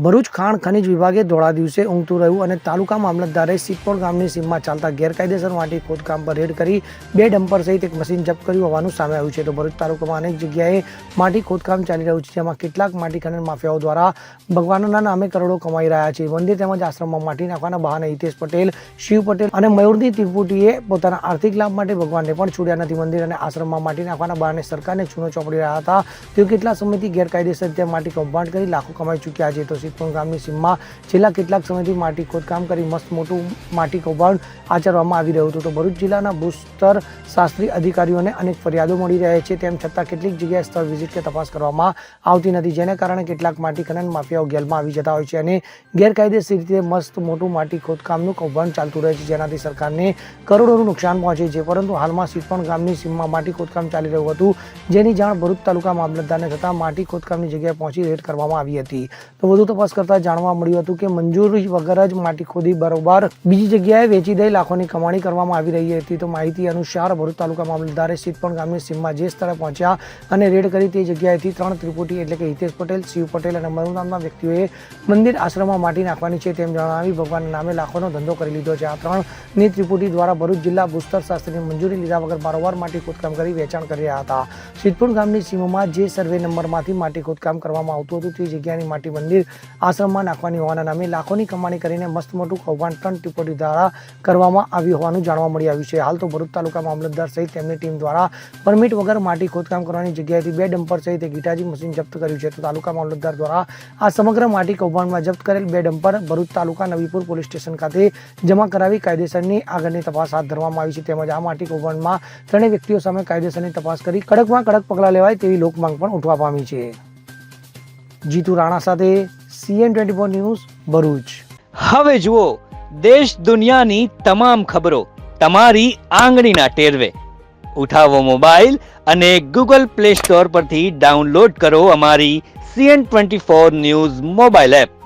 ભરૂચ ખાણ ખનીજ વિભાગે ધોળા દિવસે ઊંઘતું રહ્યું અને તાલુકા મામલતદારે સિદ્ધપુર ગામની સીમમાં ચાલતા ગેરકાયદેસર માટી ખોદકામ પર રેડ કરી 2 ડમ્પર સહિત એક મશીન જપ્ત કર્યું હોવાનું સામે આવ્યું છે. તો ભરૂચ તાલુકામાં અનેક જગ્યાએ માટી ખોદકામ ચાલી રહ્યું છે, જેમાં કેટલાક માટી ખનન માફિયાઓ દ્વારા ભગવાનના નામે કરોડો કમાઈ રહ્યા છે. મંદિર તેમજ આશ્રમમાં માટી નાખવાના બહાને હિતેશ પટેલ, શિવ પટેલ અને મયુરજી ત્રિપુટીએ પોતાના આર્થિક લાભ માટે ભગવાનને પણ છોડ્યા નથી. મંદિર અને આશ્રમમાં માટી નાખવાના બહાને સરકારને ચૂનો ચોપડી રહ્યા હતા. તેઓ કેટલા સમયથી ગેરકાયદેસર રીતે માટી કૌભાંડ કરી લાખો કમાઈ ચૂક્યા છે. તો સિદ્ધપુર ગામની સીમમાં છેલ્લા કેટલાક સમયથી માટી ખોદકામ કરી મસ્ત મોટું માટી કૌભાંડ આચરવામાં આવી રહ્યું હતું. તો ભરૂચ જિલ્લાના ભૂસ્તર શાસ્ત્રી અધિકારીઓને અનેક ફરિયાદો મળી રહે છે, તેમ છતાં કેટલીક જગ્યાએ સ્થળ વિઝિટ કે તપાસ કરવામાં આવતી નથી, જેને કારણે કેટલાક માટી ખનન માફિયાઓ ગેલમાં આવી જતા હોય છે અને ગેરકાયદેસર રીતે મસ્ત મોટું માટી ખોદકામનું કૌભાંડ ચાલતું રહે છે, જેનાથી સરકારને કરોડોનું નુકસાન પહોંચે છે. પરંતુ હાલમાં સિદ્ધપુર ગામની સીમમાં માટી ખોદકામ ચાલી રહ્યું હતું, જેની જાણ ભરૂચ તાલુકા મામલતદારને થતાં માટી ખોદકામની જગ્યાએ પહોંચી રેડ કરવામાં આવી હતી. તો વધુ તપાસ કરતા જાણવા મળ્યું હતું કે મંજૂરી વગર જ માટી ખોદી બરોબર બીજી જગ્યાએ વેચી દઈ લાખોની કમાણી કરવામાં આવી રહી હતી. તો માહિતી અનુસાર ભરૂચ તાલુકા મામલતદારે સિદ્ધપુર ગામની સીમમાં જે સ્થળે પહોંચ્યા અને રેડ કરી તે જગ્યાએથી 3 ત્રિપુટી એટલે કે હિતેશ પટેલ, શિવ પટેલ અને મનુ નામના વ્યક્તિઓએ મંદિર આશ્રમમાં માટી નાખવાની છે તેમ જણાવી ભગવાનના નામે લાખોનો ધંધો કરી લીધો છે. આ 3ની ત્રિપુટી દ્વારા ભરૂચ જિલ્લા ભૂસ્તર શાસ્ત્રીની મંજૂરી લીધા વગર બારોબાર માટી ખોદકામ કરી વેચાણ કરી રહ્યા હતા. સિદ્ધપુર ગામની સીમમાં જે સર્વે નંબરમાંથી માટી ખોદકામ કરવામાં આવતું હતું તે જગ્યાની માટી મંદિર આશ્રમમાં નાખવાની હોવાના નામે લાખોની કમાણી કરીને મસ્ત મોટું કૌભાંડ 3 ત્રિપુટી દ્વારા કરવામાં આવ્યું હોવાનું જાણવા મળી આવ્યું છે. હાલ તો ભરૂચ તાલુકા મામલતદાર સહિત તેમની ટીમ દ્વારા પરમિટ વગર માટી ખોદકામ કરવાની જગ્યાએથી 2 ડમ્પર સહિત એક ગીટાજી મશીન જપ્ત કર્યું છે. તો તાલુકા મામલતદાર દ્વારા આ સમગ્ર માટી કૌભાંડમાં જપ્ત કરેલ 2 ડમ્પર ભરૂચ તાલુકા નવીપુર પોલીસ સ્ટેશન ખાતે જમા કરાવી કાયદેસરની આગળની તપાસ હાથ ધરવામાં આવી છે. તેમજ આ માટી કૌભાંડમાં 3 વ્યક્તિઓ સામે કાયદેસરની તપાસ કરી કડકમાં કડક પગલાં લેવાય તેવી લોકમાંગ પણ ઉઠવા પામી છે. જીતુ રાણા સાથે CN24 ન્યૂઝ ભરૂચ. હવે જુઓ દેશ દુનિયાની તમામ ખબરો તમારી આંગળીના ટેરવે. ઉઠાવો મોબાઈલ અને Google Play Store પરથી ડાઉનલોડ કરો અમારી CN24 ન્યૂઝ મોબાઈલ એપ.